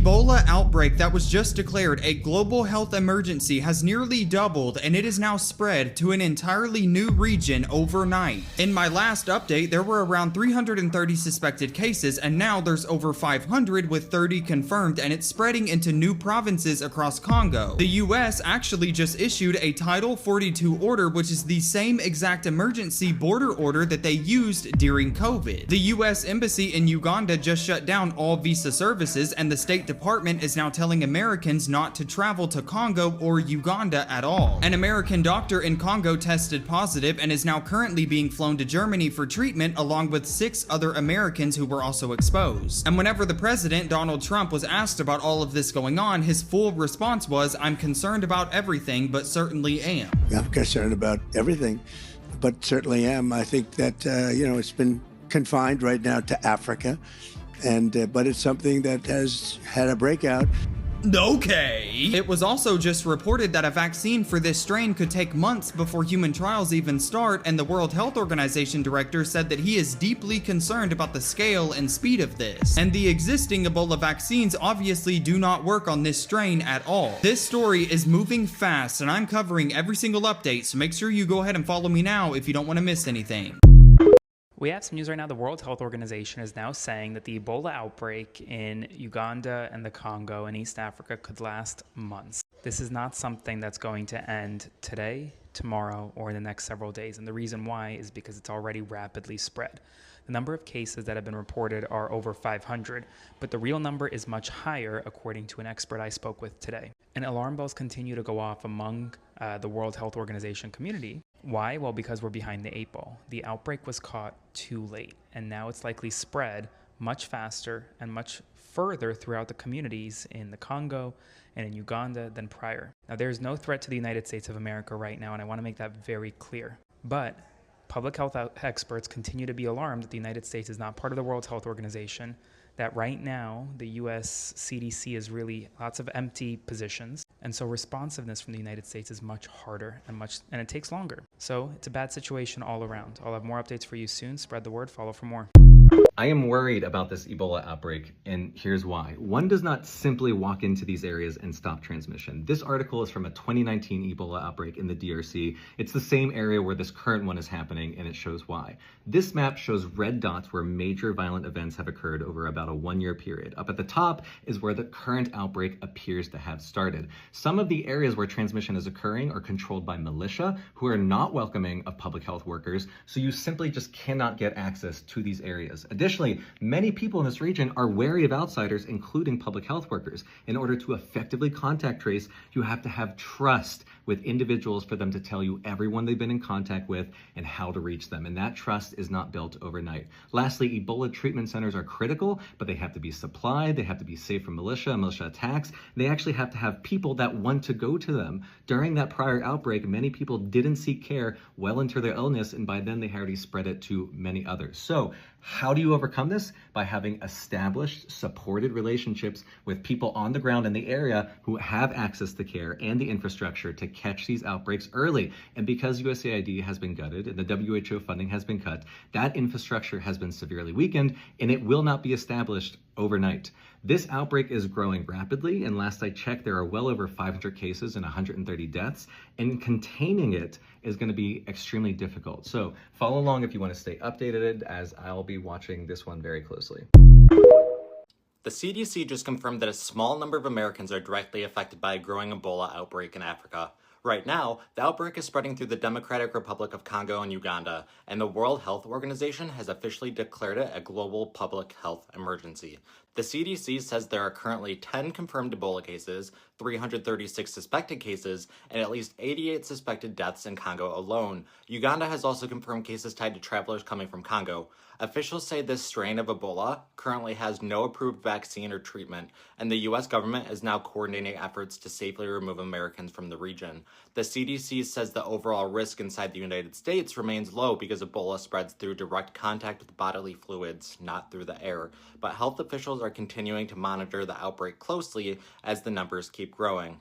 Ebola outbreak that was just declared a global health emergency has nearly doubled, and it is now spread to an entirely new region overnight. In my last update, there were around 330 suspected cases, and now there's over 500 with 30 confirmed, and it's spreading into new provinces across Congo. The US actually just issued a Title 42 order, which is the same exact emergency border order that they used during COVID. The US Embassy in Uganda just shut down all visa services, and the State Department is now telling Americans not to travel to Congo or Uganda at all. An American doctor in Congo tested positive and is now currently being flown to Germany for treatment, along with 6 other Americans who were also exposed. And whenever the president, Donald Trump, was asked about all of this going on, his full response was, "I'm concerned about everything, but certainly am." I'm concerned about everything, but certainly am. I think that, it's been confined right now to Africa. But it's something that has had a breakout. Okay. It was also just reported that a vaccine for this strain could take months before human trials even start, and the World Health Organization director said that he is deeply concerned about the scale and speed of this. And the existing Ebola vaccines obviously do not work on this strain at all. This story is moving fast, and I'm covering every single update, so make sure you go ahead and follow me now if you don't want to miss anything. We have some news right now. The World Health Organization is now saying that the Ebola outbreak in Uganda and the Congo and East Africa could last months. This is not something that's going to end today, tomorrow, or in the next several days. And the reason why is because it's already rapidly spread. The number of cases that have been reported are over 500, but the real number is much higher, according to an expert I spoke with today. And alarm bells continue to go off among the World Health Organization community. Why? Well, because we're behind the 8 ball. The outbreak was caught too late, and now it's likely spread much faster and much further throughout the communities in the Congo and in Uganda than prior. Now, there's no threat to the United States of America right now, and I want to make that very clear. But public health experts continue to be alarmed that the United States is not part of the World Health Organization, that right now the US CDC is really lots of empty positions. And so responsiveness from the United States is much harder and it takes longer. So it's a bad situation all around. I'll have more updates for you soon. Spread the word, follow for more. I am worried about this Ebola outbreak, and here's why. One does not simply walk into these areas and stop transmission. This article is from a 2019 Ebola outbreak in the DRC. It's the same area where this current one is happening, and it shows why. This map shows red dots where major violent events have occurred over about a 1-year period. Up at the top is where the current outbreak appears to have started. Some of the areas where transmission is occurring are controlled by militia, who are not welcoming of public health workers, so you simply just cannot get access to these areas. Additionally, many people in this region are wary of outsiders, including public health workers. In order to effectively contact trace, you have to have trust with individuals for them to tell you everyone they've been in contact with and how to reach them. And that trust is not built overnight. Lastly, Ebola treatment centers are critical, but they have to be supplied. They have to be safe from militia attacks. They actually have to have people that want to go to them. During that prior outbreak, many people didn't seek care well into their illness, and by then they had already spread it to many others. So how do you overcome this? By having established, supported relationships with people on the ground in the area who have access to care and the infrastructure to catch these outbreaks early. And because USAID has been gutted and the WHO funding has been cut, that infrastructure has been severely weakened, and it will not be established overnight. This outbreak is growing rapidly, and last I checked, there are well over 500 cases and 130 deaths, and containing it is going to be extremely difficult. So follow along if you want to stay updated, as I'll be watching this one very closely. The CDC just confirmed that a small number of Americans are directly affected by a growing Ebola outbreak in Africa. Right now, the outbreak is spreading through the Democratic Republic of Congo and Uganda, and the World Health Organization has officially declared it a global public health emergency. The CDC says there are currently 10 confirmed Ebola cases, 336 suspected cases, and at least 88 suspected deaths in Congo alone. Uganda has also confirmed cases tied to travelers coming from Congo. Officials say this strain of Ebola currently has no approved vaccine or treatment, and the U.S. government is now coordinating efforts to safely remove Americans from the region. The CDC says the overall risk inside the United States remains low because Ebola spreads through direct contact with bodily fluids, not through the air. But health officials are continuing to monitor the outbreak closely as the numbers keep growing.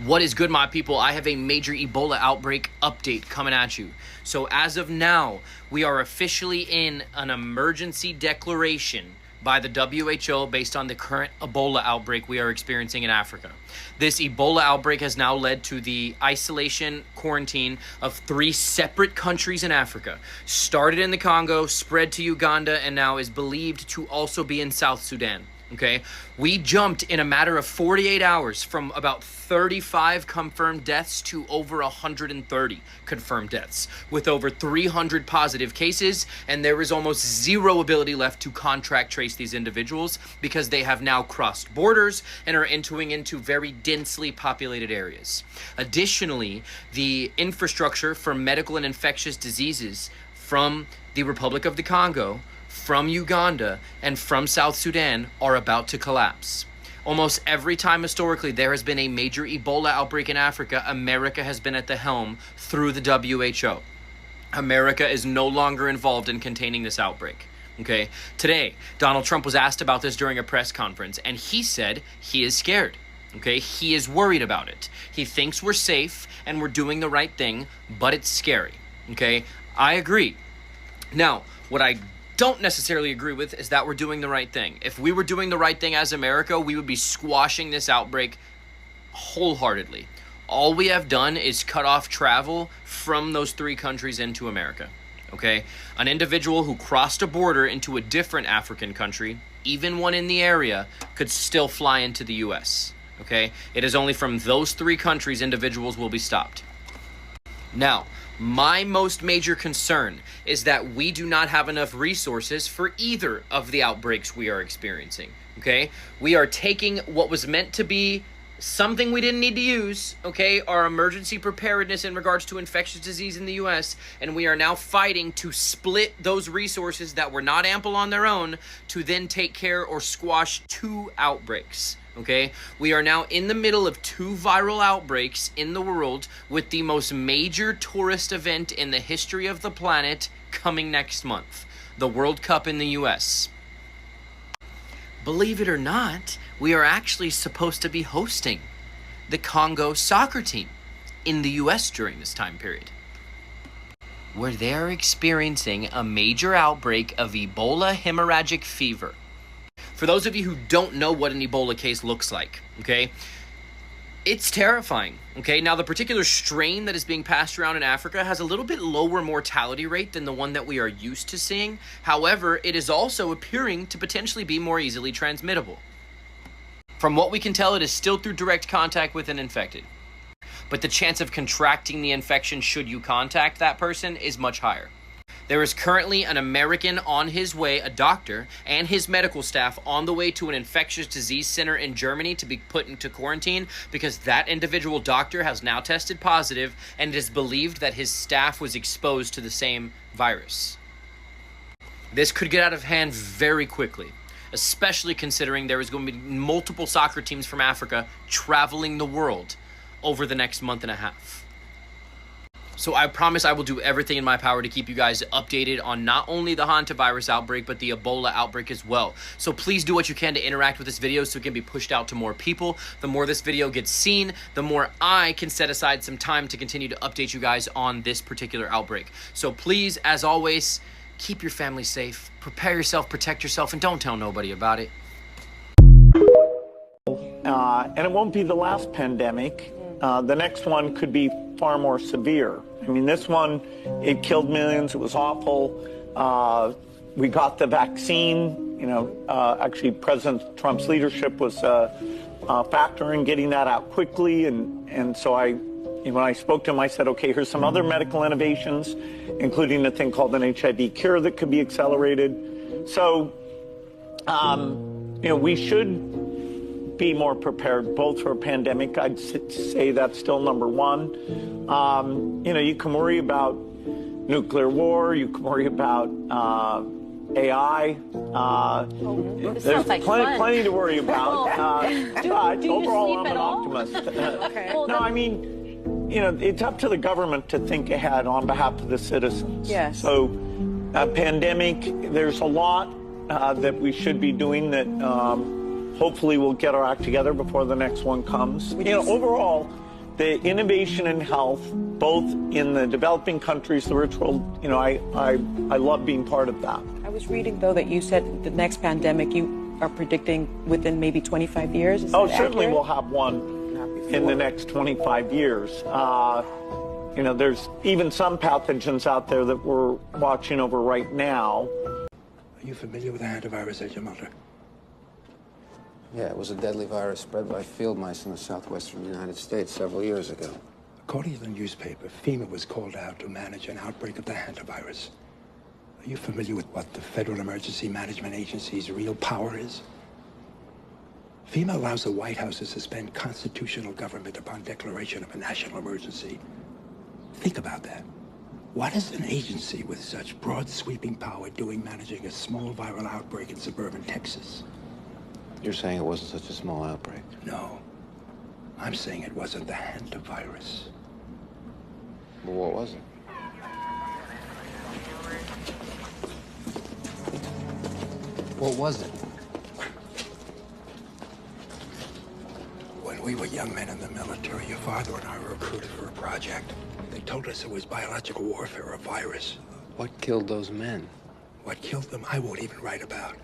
What is good, my people? I have a major Ebola outbreak update coming at you. So as of now, we are officially in an emergency declaration by the WHO based on the current Ebola outbreak we are experiencing in Africa. This Ebola outbreak has now led to the isolation quarantine of 3 separate countries in Africa. Started in the Congo, spread to Uganda, and now is believed to also be in South Sudan. Okay, we jumped in a matter of 48 hours from about 35 confirmed deaths to over 130 confirmed deaths, with over 300 positive cases, and there is almost zero ability left to contract trace these individuals because they have now crossed borders and are entering into very densely populated areas. Additionally, the infrastructure for medical and infectious diseases from the Republic of the Congo, from Uganda, and from South Sudan are about to collapse. Almost every time historically there has been a major Ebola outbreak in Africa, America has been at the helm through the WHO. America is no longer involved in containing this outbreak. Okay, today, Donald Trump was asked about this during a press conference, and he said he is scared. Okay, he is worried about it. He thinks we're safe and we're doing the right thing, but it's scary. Okay, I agree. Now, what I don't necessarily agree with is that we're doing the right thing. If we were doing the right thing as America, we would be squashing this outbreak wholeheartedly. All we have done is cut off travel from those 3 countries into America. Okay? An individual who crossed a border into a different African country, even one in the area, could still fly into the US. Okay? It is only from those 3 countries individuals will be stopped. Now, my most major concern is that we do not have enough resources for either of the outbreaks we are experiencing, okay? We are taking what was meant to be something we didn't need to use, okay, our emergency preparedness in regards to infectious disease in the US, and we are now fighting to split those resources that were not ample on their own to then take care or squash 2 outbreaks. Okay, we are now in the middle of 2 viral outbreaks in the world, with the most major tourist event in the history of the planet coming next month, the World Cup in the US. Believe it or not, we are actually supposed to be hosting the Congo soccer team in the US during this time period, where they are experiencing a major outbreak of Ebola hemorrhagic fever. For those of you who don't know what an Ebola case looks like, okay, it's terrifying, okay? Now, the particular strain that is being passed around in Africa has a little bit lower mortality rate than the one that we are used to seeing. However, it is also appearing to potentially be more easily transmittable. From what we can tell, it is still through direct contact with an infected. But the chance of contracting the infection should you contact that person is much higher. There is currently an American on his way, a doctor, and his medical staff on the way to an infectious disease center in Germany to be put into quarantine because that individual doctor has now tested positive and it is believed that his staff was exposed to the same virus. This could get out of hand very quickly, especially considering there is going to be multiple soccer teams from Africa traveling the world over the next month and a half. So I promise I will do everything in my power to keep you guys updated on not only the hantavirus outbreak, but the Ebola outbreak as well. So please do what you can to interact with this video so it can be pushed out to more people. The more this video gets seen, the more I can set aside some time to continue to update you guys on this particular outbreak. So please, as always, keep your family safe, prepare yourself, protect yourself, and don't tell nobody about it. And it won't be the last pandemic. The next one could be far more severe. I mean, this one, it killed millions. It was awful. We got the vaccine. You know, actually, President Trump's leadership was a factor in getting that out quickly. And so when I spoke to him, I said, okay, here's some other medical innovations, including a thing called an HIV cure that could be accelerated. So, you know, we should be more prepared, both for a pandemic. I'd say that's still number one. You know, you can worry about nuclear war. You can worry about AI. There's plenty to worry about. But overall, I'm an optimist. Okay. No, I mean, you know, it's up to the government to think ahead on behalf of the citizens. Yes. So, a pandemic, there's a lot that we should be doing that hopefully we'll get our act together before the next one comes. You know, overall, the innovation in health, both in the developing countries, the rich world, you know, I love being part of that. was reading, though, that you said the next pandemic you are predicting within maybe 25 years. Is Oh, that certainly accurate? we'll have one in the next 25 years. You know, there's even some pathogens out there that we're watching over right now. Are you familiar with the hantavirus, Agent Mulder? Yeah, it was a deadly virus spread by field mice in the southwestern United States several years ago. According to the newspaper, FEMA was called out to manage an outbreak of the hantavirus. Are you familiar with what the Federal Emergency Management Agency's real power is? FEMA allows the White House to suspend constitutional government upon declaration of a national emergency. Think about that. What is an agency with such broad sweeping power doing managing a small viral outbreak in suburban Texas? You're saying it wasn't such a small outbreak? No. I'm saying it wasn't the hantavirus. Well, what was it? What was it? When we were young men in the military, your father and I were recruited for a project. They told us it was biological warfare or a virus. What killed those men? What killed them, I won't even write about.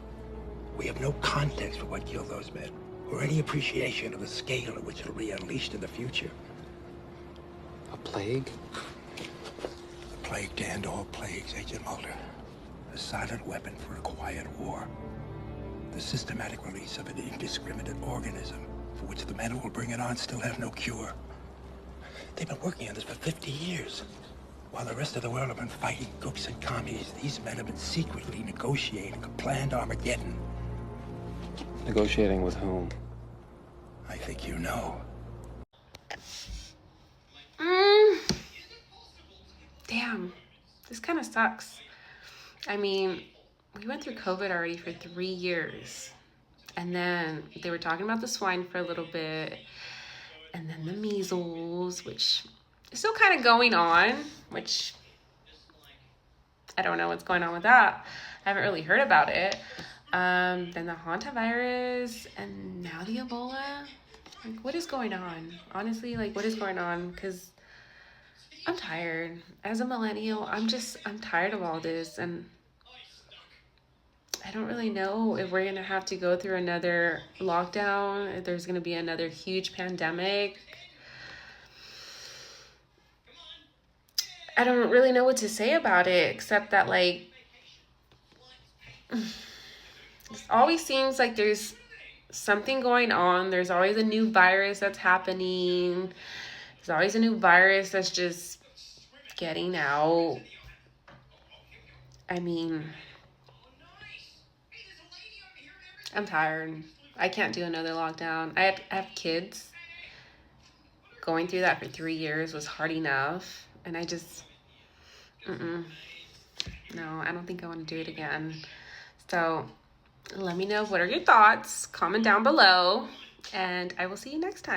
We have no context for what killed those men, or any appreciation of the scale at which it'll be unleashed in the future. A plague? The plague to end all plagues, Agent Mulder. A silent weapon for a quiet war. The systematic release of an indiscriminate organism for which the men who will bring it on still have no cure. They've been working on this for 50 years. While the rest of the world have been fighting gooks and commies, these men have been secretly negotiating a planned Armageddon. Negotiating with whom? I think you know. Damn, this kind of sucks. I mean, we went through COVID already for 3 years. And then they were talking about the swine for a little bit. And then the measles, which is still kind of going on, which I don't know what's going on with that. I haven't really heard about it. Then the hantavirus, and now the Ebola. Like, what is going on? Honestly, like, what is going on? Because I'm tired. As a millennial, I'm tired of all this, and I don't really know if we're gonna have to go through another lockdown, if there's gonna be another huge pandemic. I don't really know what to say about it, except that, like, it always seems like there's something going on. There's always a new virus that's happening. There's always a new virus that's just getting out. I mean, I'm tired. I can't do another lockdown. I have kids. Going through that for 3 years was hard enough. And I just, no, I don't think I want to do it again. So let me know, what are your thoughts? Comment down below, and I will see you next time.